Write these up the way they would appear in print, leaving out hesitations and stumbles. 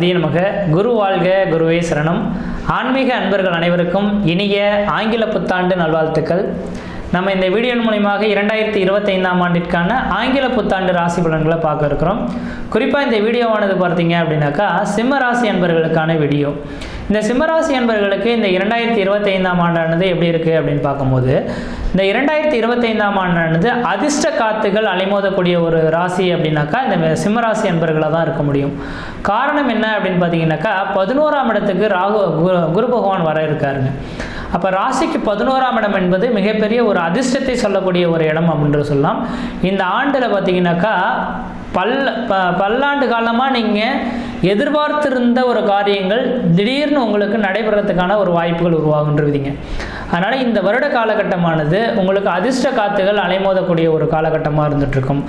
கணபதியே நமக. குரு வாழ்க, குருவே சரணம். ஆன்மீக அன்பர்கள் அனைவருக்கும் இனிய ஆங்கில புத்தாண்டு நல்வாழ்த்துக்கள். நம்ம இந்த வீடியோ மூலமாக 2025ஆம் ஆண்டிற்கான ஆங்கில புத்தாண்டு ராசி பலன்களை பார்க்க இருக்கிறோம். குறிப்பாக இந்த வீடியோவானது பார்த்தீங்க அப்படின்னாக்கா சிம்ம ராசி அன்பர்களுக்கான வீடியோ. இந்த சிம்மராசி அன்பர்களுக்கு இந்த 2025ஆம் ஆண்டானது எப்படி இருக்குது அப்படின்னு பார்க்கும்போது, இந்த 2025ஆம் ஆண்டானது அதிர்ஷ்ட காத்துகள் அலைமோதக்கூடிய ஒரு ராசி அப்படின்னாக்கா இந்த சிம்மராசி அன்பர்களாக தான் இருக்க முடியும். காரணம் என்ன அப்படின்னு பார்த்தீங்கன்னாக்கா 11ஆம் இடத்துக்கு குரு பகவான் வர இருக்காருங்க. அப்போ ராசிக்கு 11ஆம் இடம் என்பது மிகப்பெரிய ஒரு அதிர்ஷ்டத்தை சொல்லக்கூடிய ஒரு இடம் அப்படின்னு சொல்லலாம். இந்த ஆண்டில் பார்த்தீங்கன்னாக்கா பல்லாண்டு காலமாக நீங்கள் எதிர்பார்த்திருந்த ஒரு காரியங்கள் திடீர்னு உங்களுக்கு நடைபெறத்துக்கான ஒரு வாய்ப்புகள் உருவாகுன்றீங்க. அதனால் இந்த வருட காலகட்டமானது உங்களுக்கு அதிர்ஷ்ட காத்துகள் அலைமோதக்கூடிய ஒரு காலகட்டமாக இருந்துகிட்ருக்கும்.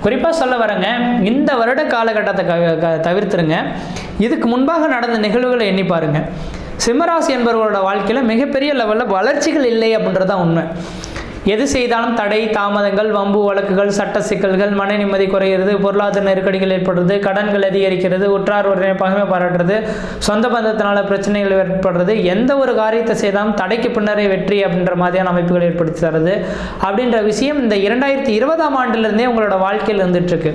குறிப்பாக சொல்ல வரேங்க, இந்த வருட காலகட்டத்தை தவிர்த்துருங்க. இதுக்கு முன்பாக நடந்த நிகழ்வுகளை எண்ணி பாருங்கள். சிம்மராசி என்பவர்களோட வாழ்க்கையில் மிகப்பெரிய லெவலில் வளர்ச்சிகள் இல்லை அப்படின்றதான் உண்மை. எது செய்தாலும் தடை, தாமதங்கள், வம்பு வழக்குகள், சட்ட சிக்கல்கள், மன நிம்மதி குறையிறது, பொருளாதார நெருக்கடிகள் ஏற்படுறது, கடன்கள் அதிகரிக்கிறது, உற்றார் உடனே பகைமை பாராட்டுறது, சொந்த பந்தத்தினால பிரச்சனைகள் ஏற்படுறது, எந்த ஒரு காரியத்தை செய்தாலும் தடைக்கு பின்னரே வெற்றி அப்படின்ற மாதிரியான அமைப்புகள் ஏற்படுத்தி தருது அப்படின்ற விஷயம் இந்த 2020ஆம் ஆண்டிலிருந்தே உங்களோட வாழ்க்கையில் இருந்துகிட்ருக்கு.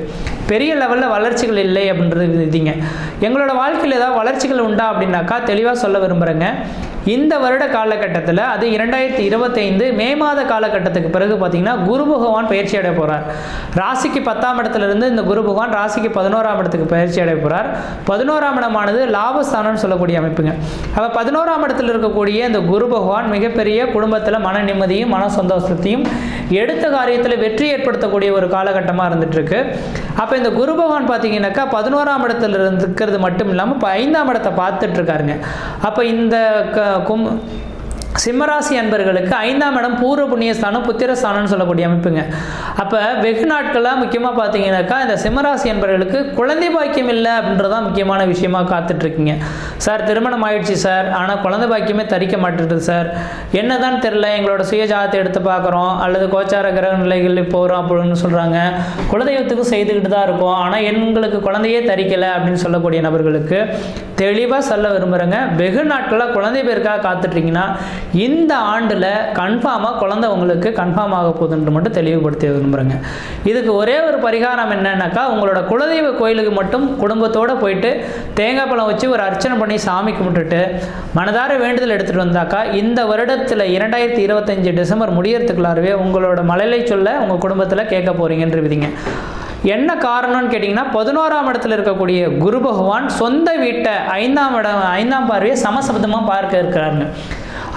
பெரிய லெவலில் வளர்ச்சிகள் இல்லை அப்படின்றது இதுங்க. எங்களோட வாழ்க்கையில் ஏதாவது வளர்ச்சிகள் உண்டா அப்படின்னாக்கா தெளிவாக சொல்ல விரும்புகிறேங்க. இந்த வருட காலகட்டத்தில், அது 2025 மே மாத காலகட்டத்துக்கு பிறகு பார்த்தீங்கன்னா குரு பகவான் பயிற்சி அடைய போகிறார். ராசிக்கு 10ஆம் இடத்துலேருந்து இந்த குரு பகவான் ராசிக்கு 11ஆம் இடத்துக்கு பயிற்சி அடைய போகிறார். 11ஆம் இடமானது லாபஸ்தானம்னு சொல்லக்கூடிய அமைப்புங்க. அப்போ 11ஆம் இடத்துல இருக்கக்கூடிய இந்த குரு பகவான் மிகப்பெரிய குடும்பத்தில் மன நிம்மதியும் மன சந்தோஷத்தையும் எடுத்த காரியத்தில் வெற்றி ஏற்படுத்தக்கூடிய ஒரு காலகட்டமாக இருந்துகிட்ருக்கு. அப்போ இந்த குரு பகவான் பார்த்தீங்கன்னாக்கா 11ஆம் இடத்துல இருக்கிறது மட்டும் இல்லாமல் இப்போ 5ஆம் இடத்தை பார்த்துட்டு இருக்காருங்க. அப்போ இந்த சிம்மராசி அன்பர்களுக்கு 5ஆம் இடம் பூர்வ புண்ணியஸ்தானம், புத்திரஸ்தானம்னு சொல்லக்கூடிய அமைப்புங்க. அப்போ வெகு நாட்களாக முக்கியமாக பார்த்தீங்கன்னாக்கா இந்த சிம்மராசி அன்பர்களுக்கு குழந்தை பாக்கியம் இல்லை அப்படின்றதான் முக்கியமான விஷயமாக காத்துட்ருக்கீங்க. சார் திருமணம் ஆயிடுச்சு சார், ஆனால் குழந்தை பாக்கியமே தரிக்க மாட்டேங்குது சார், என்னதான் தெரில, எங்களோட சுயஜாதத்தை எடுத்து பார்க்குறோம் அல்லது கோச்சார கிரக நிலைகள் போகிறோம் அப்படின்னு சொல்கிறாங்க, குலதெய்வத்துக்கும் செய்துக்கிட்டு தான் இருக்கோம், ஆனால் எங்களுக்கு குழந்தையே தரிக்கலை அப்படின்னு சொல்லக்கூடிய நபர்களுக்கு தெளிவாக சொல்ல விரும்புகிறேங்க. வெகு நாட்களாக குழந்தை பேருக்காக காத்துட்ருக்கீங்கன்னா இந்த ஆண்டில் கன்ஃபார்மாக குழந்தை உங்களுக்கு கன்ஃபார்ம் ஆக போகுதுன்ற மட்டும் தெளிவுபடுத்தி விரும்புகிறேங்க. இதுக்கு ஒரே ஒரு பரிகாரம் என்னன்னாக்கா, உங்களோட குலதெய்வ கோயிலுக்கு மட்டும் குடும்பத்தோடு போயிட்டு தேங்காய் பழம் வச்சு ஒரு அர்ச்சனை பண்ணி சாமி கும்பிட்டுட்டு மனதார வேண்டுதல் எடுத்துகிட்டு வந்தாக்கா இந்த வருடத்தில் 2025 டிசம்பர் முடியறதுக்குள்ளாரவே உங்களோட மலையை சொல்ல உங்கள் குடும்பத்தில் கேட்க போகிறீங்கன்ற விதிங்க. என்ன காரணம்னு கேட்டிங்கன்னா 11ஆம் இடத்துல இருக்கக்கூடிய குரு பகவான் சொந்த வீட்டை 5ஆம் பார்வையை சமசப்தமாக பார்க்க இருக்கிறாருங்க.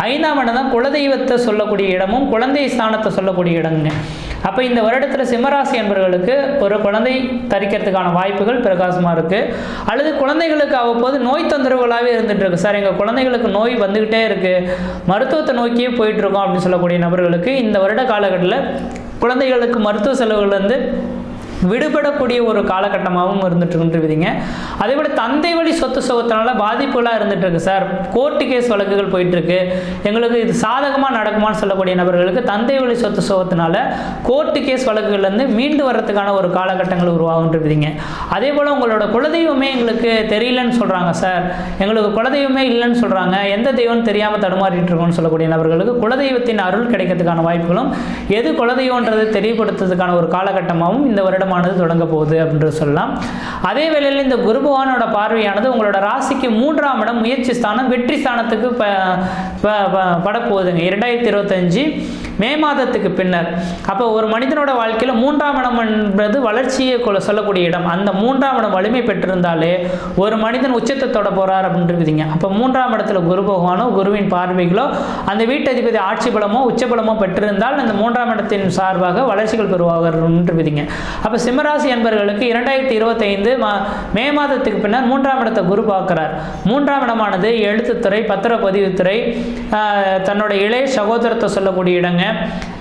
5ஆம் இடம் தான் குலதெய்வத்தை சொல்லக்கூடிய இடமும் குழந்தை ஸ்தானத்தை சொல்லக்கூடிய இடங்க. அப்போ இந்த வருடத்தில் சிம்மராசி என்பவர்களுக்கு ஒரு குழந்தை தரிக்கிறதுக்கான வாய்ப்புகள் பிரகாசமாக இருக்குது. அல்லது குழந்தைகளுக்கு அவ்வப்போது நோய் தொந்தரவுகளாகவே இருந்துகிட்டு இருக்கு. சார் எங்கள் குழந்தைகளுக்கு நோய் வந்துக்கிட்டே இருக்குது, மருத்துவத்தை நோக்கியே போயிட்டுருக்கோம் அப்படின்னு சொல்லக்கூடிய நபர்களுக்கு இந்த வருட காலகட்டத்தில் குழந்தைகளுக்கு மருத்துவ செலவுகள்லேருந்து விடுபடக்கூடிய ஒரு காலகட்டமாகவும் இருந்துட்டுருக்குன்றீங்க. அதே போல் தந்தை வழி சொத்து சுகத்தினால பாதிப்புகளாக இருந்துகிட்ருக்கு. சார் கோர்ட்டு கேஸ் வழக்குகள் போயிட்டுருக்கு, எங்களுக்கு இது சாதகமாக நடக்குமான்னு சொல்லக்கூடிய நபர்களுக்கு தந்தை வழி சொத்து சுகத்தினால கோர்ட்டு கேஸ் வழக்குகள்லேருந்து மீண்டு வர்றதுக்கான ஒரு காலகட்டங்கள் உருவாகுன்றீங்க. அதே போல் உங்களோட குலதெய்வமே எங்களுக்கு தெரியலன்னு சொல்கிறாங்க, சார் எங்களுக்கு குலதெய்வமே இல்லைன்னு சொல்கிறாங்க, எந்த தெய்வம்னு தெரியாமல் தடுமாறிட்டு இருக்கோம்னு சொல்லக்கூடிய நபர்களுக்கு குலதெய்வத்தின் அருள் கிடைக்கிறதுக்கான வாய்ப்புகளும் எது குலதெய்வன்றது தெரியப்படுத்துறதுக்கான ஒரு காலகட்டமாகவும் இந்த வருடம் தொடங்க போகுது அப்படின்றது சொல்லலாம். அதே வேளையில் இந்த குரு பகவானோட பார்வையானது உங்களோட ராசிக்கு 3ஆம் இடம் முயற்சி ஸ்தானம், வெற்றி ஸ்தானத்துக்கு படப்போகுதுங்க 2025 மே மாதத்துக்கு பின்னர். அப்போ ஒரு மனிதனோட வாழ்க்கையில் 3ஆம் இடம் என்பது வளர்ச்சியை சொல்லக்கூடிய இடம். அந்த 3ஆம் இடம் வலிமை பெற்றிருந்தாலே ஒரு மனிதன் உச்சத்தை தொட போறார் அப்படின்றீங்க. அப்போ 3ஆம் இடத்துல குரு பகவானோ குருவின் பார்வைகளோ அந்த வீட்டதிபதி ஆட்சி பலமோ உச்ச பலமோ பெற்றிருந்தால் அந்த 3ஆம் இடத்தின் சார்பாக வளர்ச்சிகள் பெறுவாங்க. அப்போ சிம்மராசி என்பவர்களுக்கு 2025 மே மாதத்துக்கு பின்னர் 3ஆம் இடத்தை குரு பார்க்கிறார். 3ஆம் இடமானது எழுத்துத்துறை, பத்திரப்பதிவுத்துறை, தன்னோட இளைய சகோதரத்தை சொல்லக்கூடிய இடங்க,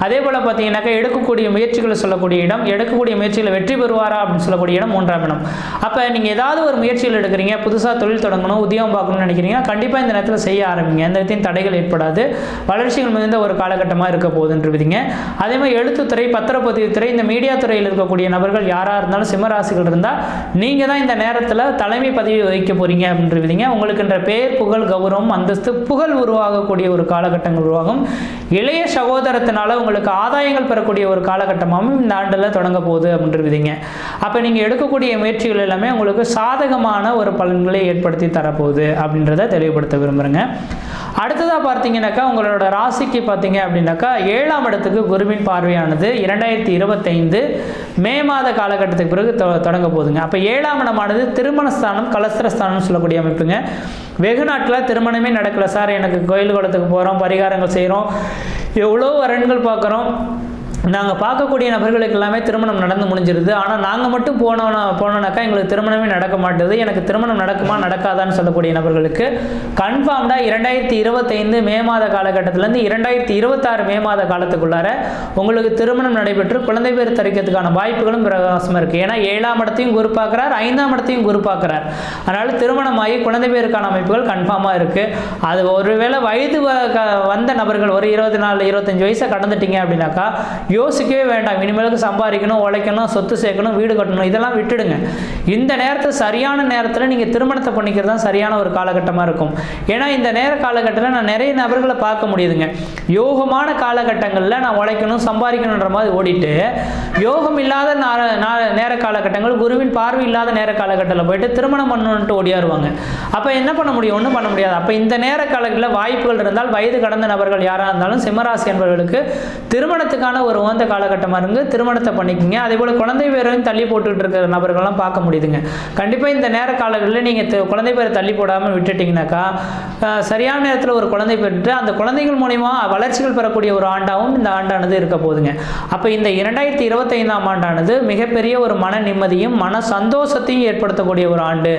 அதே போல் பார்த்தீங்கன்னாக்கா எடுக்கக்கூடிய முயற்சிகளை சொல்லக்கூடிய இடம், எடுக்கக்கூடிய முயற்சிகளை வெற்றி பெறுவாரா அப்படின்னு சொல்லக்கூடிய இடம் 3ஆம் இடம். அப்போ நீங்கள் ஏதாவது ஒரு முயற்சிகள் எடுக்கிறீங்க, புதுசாக தொழில் தொடங்கணும், உத்தியோகம் பார்க்கணும்னு நினைக்கிறீங்கன்னா கண்டிப்பாக இந்த நேரத்தில் செய்ய ஆரம்பிங்க. எந்த இடத்தையும் தடைகள் ஏற்படாது, வளர்ச்சிகள் மிகுந்த ஒரு காலகட்டமாக இருக்க போகுதுன்றீங்க. அதே மாதிரி எழுத்துத்துறை, பத்திரப்பதிவுத்துறை, இந்த மீடியா துறையில் இருக்கக்கூடிய நபர்கள் யாராக இருந்தாலும் சிம்மராசிகள் இருந்தால் நீங்கள் தான் இந்த நேரத்தில் தலைமை பதவி வகிக்க போகிறீங்க அப்படின்றீங்க. உங்களுக்கு என்ற பெயர், புகழ், கௌரவம், அந்தஸ்து, புகழ் உருவாகக்கூடிய ஒரு காலகட்டங்கள் உருவாகும். இளைய சகோதரத்தினால உங்களுக்கு ஆதாயங்கள் பெறக்கூடிய ஒரு காலகட்டமாகவும் இந்த ஆண்டில் தொடங்க போகுது அப்படின்றீங்க. அப்போ நீங்கள் எடுக்கக்கூடிய முயற்சிகள் எல்லாமே உங்களுக்கு சாதகமான ஒரு பலன்களை ஏற்படுத்தி தரப்போகுது அப்படின்றத தெளிவுபடுத்த விரும்புகிறேங்க. அடுத்ததாக பார்த்தீங்கன்னாக்கா உங்களோட ராசிக்கு பார்த்தீங்க அப்படின்னாக்கா 7ஆம் இடத்துக்கு குருவின் பார்வையானது 2025 மே மாத காலகட்டத்துக்கு பிறகு தொடங்க போகுதுங்க. அப்போ 7ஆம் இடமானது திருமணஸ்தானம், கலஸ்திரஸ்தானம் சொல்லக்கூடிய அமைப்புங்க. வெகு நாட்டில் திருமணமே நடக்கல சார், எனக்கு கோயில் குளத்துக்கு போகிறோம், பரிகாரங்கள் செய்கிறோம், எவ்வளோ வரன்கள் பார்க்குறோம், நாங்கள் பார்க்கக்கூடிய நபர்களுக்கு எல்லாமே திருமணம் நடந்து முடிஞ்சிருது, ஆனால் நாங்கள் மட்டும் போனோம்னாக்கா எங்களுக்கு திருமணமே நடக்க மாட்டேது, எனக்கு திருமணம் நடக்குமா நடக்காதான்னு சொல்லக்கூடிய நபர்களுக்கு கன்ஃபார்ம்டாக 2025 மே மாத காலகட்டத்திலேருந்து 2026 மே மாத காலத்துக்குள்ளார உங்களுக்கு திருமணம் நடைபெற்று குழந்தை பேர் தரிக்கிறதுக்கான வாய்ப்புகளும் பிரகாசமாக இருக்குது. ஏன்னா 7ஆம் இடத்தையும் குரு பார்க்குறார், 5ஆம் இடத்தையும் குரு பார்க்குறார். அதனால் திருமணமாகி குழந்தை பேருக்கான அமைப்புகள் கன்ஃபார்மாக இருக்குது. அது ஒருவேளை வயது வந்த நபர்கள் ஒரு 24-25 வயசை கடந்துட்டீங்க அப்படின்னாக்கா யோசிக்கவே வேண்டாம், இனிமேலுக்கு சம்பாதிக்கணும், உழைக்கணும், சொத்து சேர்க்கணும், வீடு கட்டணும், இதெல்லாம் விட்டுடுங்க. இந்த நேரத்தை சரியான நேரத்தில் நீங்கள் திருமணத்தை பண்ணிக்கிறது தான் சரியான ஒரு காலகட்டமாக இருக்கும். ஏன்னா இந்த நேர காலகட்டத்தில் நான் நிறைய நபர்களை பார்க்க முடியுதுங்க. யோகமான காலகட்டங்களில் நான் உழைக்கணும், சம்பாதிக்கணுன்ற மாதிரி ஓடிட்டு, யோகம் இல்லாத நேர காலகட்டங்கள், குருவின் பார்வை இல்லாத நேர காலகட்டத்தில் போயிட்டு திருமணம் பண்ணணுன்ட்டு ஓடியாருவாங்க. அப்போ என்ன பண்ண முடியும்? ஒன்றும் பண்ண முடியாது. அப்போ இந்த நேர காலங்களில் வாய்ப்புகள் இருந்தால் வயது கடந்த நபர்கள் யாராக இருந்தாலும் சிம்மராசி என்பவர்களுக்கு திருமணத்துக்கான ஒரு உகந்த காலகட்டமாக இருந்து திருமணத்தை பண்ணிக்கிங்க. அதே போல் குழந்தை பேரையும் தள்ளி போட்டுக்கிட்டு இருக்கிற நபர்கள்லாம் பார்க்க முடியுதுங்க. கண்டிப்பாக இந்த நேர காலங்களில் நீங்கள் குழந்தை பேரை தள்ளி போடாமல் விட்டுட்டிங்கனாக்கா சரியான நேரத்தில் ஒரு குழந்தை பெற்று அந்த குழந்தைகள் மூலிமா வளர்ச்சிகள் பெறக்கூடிய ஒரு ஆண்டாகவும் இந்த ஆண்டானது இருக்க போகுதுங்க. அப்போ இந்த 2025ஆம் ஆண்டானது மிகப்பெரிய ஒரு மன நிம்மதியும் மன சந்தோஷத்தையும் ஏற்படுத்தக்கூடிய ஒரு ஆண்டு.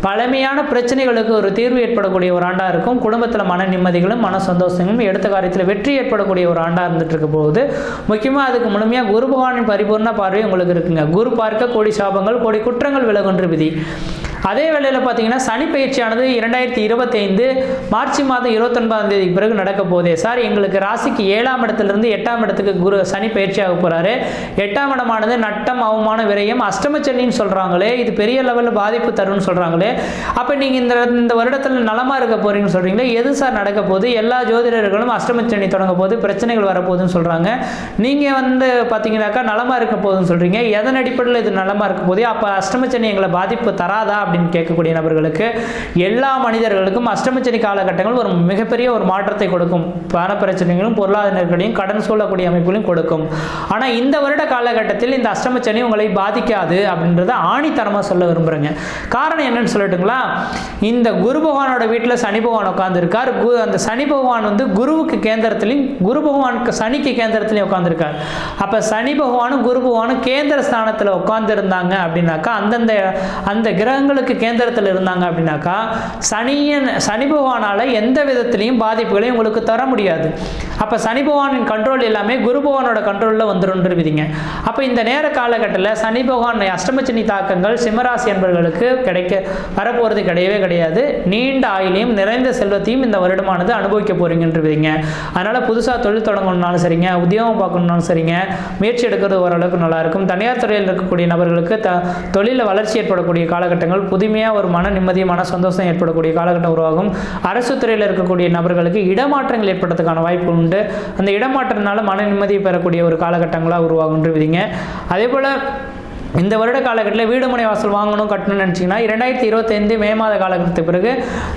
பழமையான பிரச்சனைகளுக்கு ஒரு தீர்வு ஏற்படக்கூடிய ஒரு ஆண்டாக இருக்கும். குடும்பத்தில் மன நிம்மதிகளும் மன சந்தோஷங்களும் எடுத்த காரியத்தில் வெற்றி ஏற்படக்கூடிய ஒரு ஆண்டாக இருந்துட்டு இருக்க போகுது. முக்கியமாக அதுக்கு முழுமையாக குரு பகவானின் பரிபூர்ண பார்வை உங்களுக்கு இருக்குங்க. குரு பார்க்க கோடி சாபங்கள், கோடி குற்றங்கள் விலகுன்ற விதி. அதே வேளையில் பார்த்தீங்கன்னா சனி பயிற்சியானது 2025 மார்ச் மாதம் 29ஆம் தேதிக்கு பிறகு நடக்க போதே சார், எங்களுக்கு ராசிக்கு 7ஆம் இடத்துலேருந்து 8ஆம் இடத்துக்கு சனி பயிற்சியாக போகிறாரு. 8ஆம் இடமானது நட்டம், அவமான, விரயம், அஷ்டமச்சனின்னு சொல்கிறாங்களே, இது பெரிய லெவலில் பாதிப்பு தரும்னு சொல்கிறாங்களே, அப்போ நீங்கள் இந்த வருடத்தில் நலமாக இருக்க போகிறீங்கன்னு சொல்கிறீங்களே, எது சார் நடக்க போகுது? எல்லா ஜோதிடர்களும் அஷ்டமச்சனி தொடங்க போது பிரச்சனைகள் வரப்போகுதுன்னு சொல்கிறாங்க. நீங்கள் பார்த்தீங்கன்னாக்கா நலமாக இருக்க போகுதுன்னு சொல்கிறீங்க. எதன் அடிப்படையில் இது நலமாக இருக்க போதே? அப்போ அஷ்டமச்சனி எங்களை பாதிப்பு தராதா அப்படின்னு கேட்கக்கூடிய நபர்களுக்கு, எல்லா மனிதர்களுக்கும் அஷ்டமச்சனி காலகட்டங்கள் ஒரு மிகப்பெரிய ஒரு மாற்றத்தை கொடுக்கும். பண பிரச்சனைகளும் பொருளாதார நெருக்கடியும் கடன் சூழக்கூடிய அமைப்புகளையும் கொடுக்கும். ஆனால் இந்த வருட காலகட்டத்தில் இந்த அஷ்டமச்சனி உங்களை பாதிக்காது அப்படின்றத ஆணித்தரமாக சொல்ல விரும்புகிறேங்க. காரணம் என்னன்னு சொல்லட்டுங்களா? இந்த குரு பகவானோட வீட்டில் சனி பகவான் உட்காந்துருக்கார். அந்த சனி பகவான் குருவுக்கு கேந்திரத்திலையும் குரு பகவானுக்கு சனிக்கு கேந்திரத்திலையும் உட்காந்துருக்கார். அப்போ சனி பகவானும் குரு பகவானும் கேந்திர ஸ்தானத்தில் உட்காந்துருந்தாங்க அப்படின்னாக்கா, அந்த கிரகங்களுக்கு கேந்திரத்தில் இருந்தாங்க அப்படின்னாக்கா சனி பகவானால எந்த விதத்திலையும் பாதிப்புகளையும் உங்களுக்கு தர முடியாது. அப்போ சனி பகவானின் கண்ட்ரோல் எல்லாமே குரு பகவானோட கண்ட்ரோலில் வந்துருந்துருவீங்க. அப்போ இந்த நேர காலகட்டத்தில் சனி பகவான் அஷ்டமச்சனி தாக்கங்கள் சிம்மராசி என்பவர்களுக்கு வரப்போகிறது கிடையவே கிடையாது. நீண்ட ஆயுளையும் நிறைந்த செல்வத்தையும் இந்த வருடமானது அனுபவிக்க போறீங்கன்றீங்க. அதனால புதுசாக தொழில் தொடங்கணும்னாலும் சரிங்க, உத்தியோகம் பார்க்கணும்னாலும் சரிங்க, முயற்சி எடுக்கிறது ஓரளவுக்கு நல்லா இருக்கும். தனியார் துறையில் இருக்கக்கூடிய நபர்களுக்கு தொழிலில் வளர்ச்சி ஏற்படக்கூடிய காலகட்டங்கள், புதுமையாக ஒரு மன நிம்மதி, மன சந்தோஷம் ஏற்படக்கூடிய காலகட்டம் உருவாகும். அரசு துறையில் இருக்கக்கூடிய நபர்களுக்கு இடமாற்றங்கள் ஏற்படுறதுக்கான வாய்ப்பு உண்டு. அந்த இடமாற்றத்தினால மன நிம்மதியை பெறக்கூடிய ஒரு காலகட்டங்களாக உருவாகுன்றீங்க. அதே போல் இந்த வருட காலகட்டத்தில் வீடு மனை வாசல் வாங்கணும், கட்டணும்னு நினச்சிங்கன்னா 2025 மே மாத காலகட்டத்துக்கு பிறகு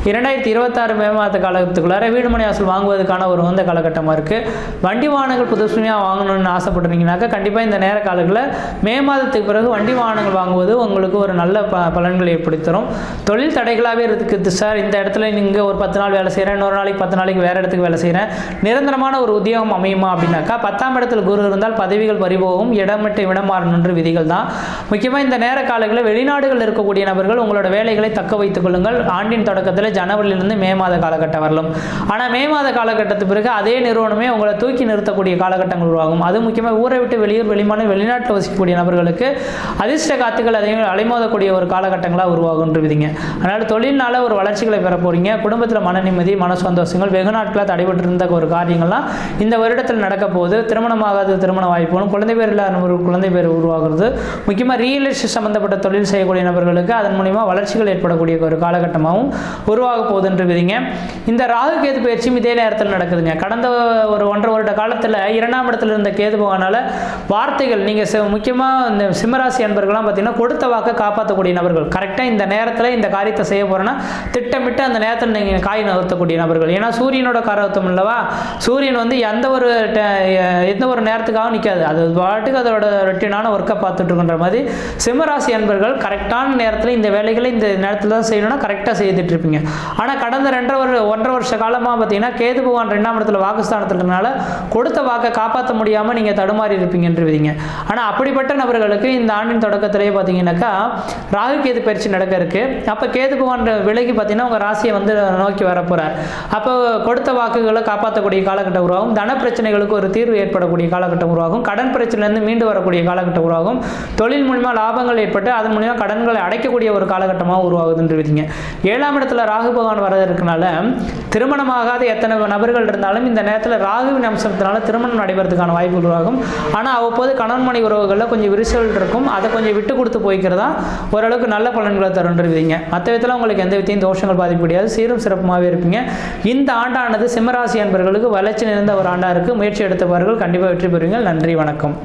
2026 மே மாத காலகட்டத்துக்குள்ளார வீடு மனை வாசல் வாங்குவதற்கான ஒரு வந்த காலகட்டமாக இருக்குது. வண்டி வாகனங்கள் புதுசுமையாக வாங்கணும்னு ஆசைப்பட்டுருந்தீங்கன்னாக்கா கண்டிப்பாக இந்த நேர காலங்களில் மே மாதத்துக்கு பிறகு வண்டி வாகனங்கள் வாங்குவது உங்களுக்கு ஒரு நல்ல பலன்களை ஏற்படுத்தரும். தொழில் தடைகளாகவே இருக்குது சார், இந்த இடத்துல நீங்கள் ஒரு 10 நாள் வேலை செய்கிறேன், இன்னொரு நாளைக்கு 10 நாளைக்கு வேறு இடத்துக்கு வேலை செய்கிறேன், நிரந்தரமான ஒரு உத்தியோகம் அமையுமா அப்படின்னாக்கா 10ஆம் இடத்துல குரு இருந்தால் பதவிகள் பறிபோகும், இடமிட்டு விடமாறணுன்ற விதிகள் தான். முக்கியமாக இந்த நேர காலங்களில் வெளிநாடுகளில் இருக்கக்கூடிய நபர்கள் உங்களோட வேலைகளை தக்க வைத்துக் கொள்ளுங்கள். ஆண்டின் தொடக்கத்தில் ஜனவரியிலிருந்து மே மாத காலகட்டம் வரலாம். ஆனால் மே மாத காலகட்டத்துக்கு பிறகு அதே நிறுவனமே உங்களை தூக்கி நிறுத்தக்கூடிய காலகட்டங்கள் உருவாகும். அது முக்கியமாக ஊரை விட்டு வெளியூர் வெளிநாட்டில் வசிக்கக்கூடிய நபர்களுக்கு அதிர்ஷ்ட காத்துக்கள் அதையும் அலைமோதக்கூடிய ஒரு காலகட்டங்களாக உருவாகுன்றீங்க. அதனால் தொழில்னால ஒரு வளர்ச்சிகளை பெற போறீங்க. குடும்பத்தில் மன நிம்மதி, மன சந்தோஷங்கள், வெகு நாட்களாக தடைபட்டு இருந்த ஒரு காரியங்கள்லாம் இந்த வருடத்தில் நடக்க போகுது. திருமணமாகாத திருமண வாய்ப்புகளும், குழந்தை பேர் இல்லாத ஒரு குழந்தை பேர் உருவாகிறது. முக்கியமாக ரியல் எஸ்டேட் சம்பந்தப்பட்ட தொழில் செய்யக்கூடிய நபர்களுக்கு அதன் மூலிமா வளர்ச்சிகள் ஏற்படக்கூடிய ஒரு காலகட்டமாகவும் உருவாக போகுதுன்றீங்க. இந்த ராகு கேது பயிற்சியும் இதே நேரத்தில் நடக்குதுங்க. கடந்த ஒரு 1.5 வருட காலத்தில் 2ஆம் இடத்துல இருந்த கேது பகவானால வார்த்தைகள் நீங்கள் முக்கியமாக இந்த சிம்மராசி அன்பர்கள்லாம் பார்த்தீங்கன்னா கொடுத்த வாக்கை காப்பாற்றக்கூடிய நபர்கள். கரெக்டாக இந்த நேரத்தில் இந்த காரியத்தை செய்ய போகிறேன்னா திட்டமிட்டு அந்த நேரத்தில் நீங்கள் காய் நகர்த்தக்கூடிய நபர்கள். ஏன்னா சூரியனோட காரகத்துவம் இல்லவா, சூரியன் வந்து எந்த ஒரு நேரத்துக்காக நிற்காது, அது பாட்டுக்கு அதோட ரொட்டீனான ஒர்க்கை பார்த்துட்டு இருக்கின்ற மாதிரி சிம்மராசி அன்பர்கள் கரெக்டான நேரத்தில் இந்த வேலைகளை இந்த நேரத்தில் தான் செய்யணும்னா கரெக்டாக செய்துட்டு இருப்பீங்க. ஆனால் கடந்த 1.5 வருஷ காலமாக பார்த்தீங்கன்னா கேது பகவான் 2ஆம் இடத்துல வாக்குஸ்தானத்தில் இருக்கனால கொடுத்த வாக்கை காப்பாற்ற முடியாமல் நீங்கள் தடுமாறி இருப்பீங்கன்றீங்க. ஆனால் அப்படிப்பட்ட நபர்களுக்கு இந்த ஆண்டின் தொடக்கத்திலேயே பார்த்தீங்கன்னாக்கா ராகு கேது பயிற்சி நடக்க இருக்கு. அப்போ கேது பகவான் விலகி பார்த்தீங்கன்னா உங்கள் ராசியை வந்து நோக்கி வரப்போகிறார். அப்போ கொடுத்த வாக்குகளை காப்பாற்றக்கூடிய காலகட்டம் உருவாகும். தன பிரச்சனைகளுக்கு ஒரு தீர்வு ஏற்படக்கூடிய காலகட்டம் உருவாகும். கடன் பிரச்சனையிலிருந்து மீண்டு வரக்கூடிய காலகட்டம் உருவாகும். தொழில் மூலிமா லாபங்கள் ஏற்பட்டு அதன் மூலிமா கடன்களை அடைக்கக்கூடிய ஒரு காலகட்டமாக உருவாகுதுன்றீங்க. 7ஆம் இடத்துல ராகு பகவான் வரது இருக்கனால திருமணமாகாத எத்தனை நபர்கள் இருந்தாலும் இந்த நேரத்தில் ராகுவின் அம்சத்தினால திருமணம் நடைபெறதுக்கான வாய்ப்பு உருவாகும். ஆனால் அவ்வப்போது கணவன் மனைவி உறவுகளில் கொஞ்சம் விரிசல் இருக்கும். அதை கொஞ்சம் விட்டு கொடுத்து போய்க்கிறதா ஓரளவுக்கு நல்ல பலன்களை தருன்றீங்க. மற்ற விதத்தில் உங்களுக்கு எந்த வித்தையும் தோஷங்கள் பாதிக்க முடியாது. சீரும் சிறப்புமாகவே இருப்பீங்க. இந்த ஆண்டானது சிம்மராசி அன்பர்களுக்கு வளர்ச்சி நிறைந்த ஒரு ஆண்டாக இருக்குது. முயற்சி எடுத்தவர்கள் கண்டிப்பாக வெற்றி பெறுவீங்க. நன்றி, வணக்கம்.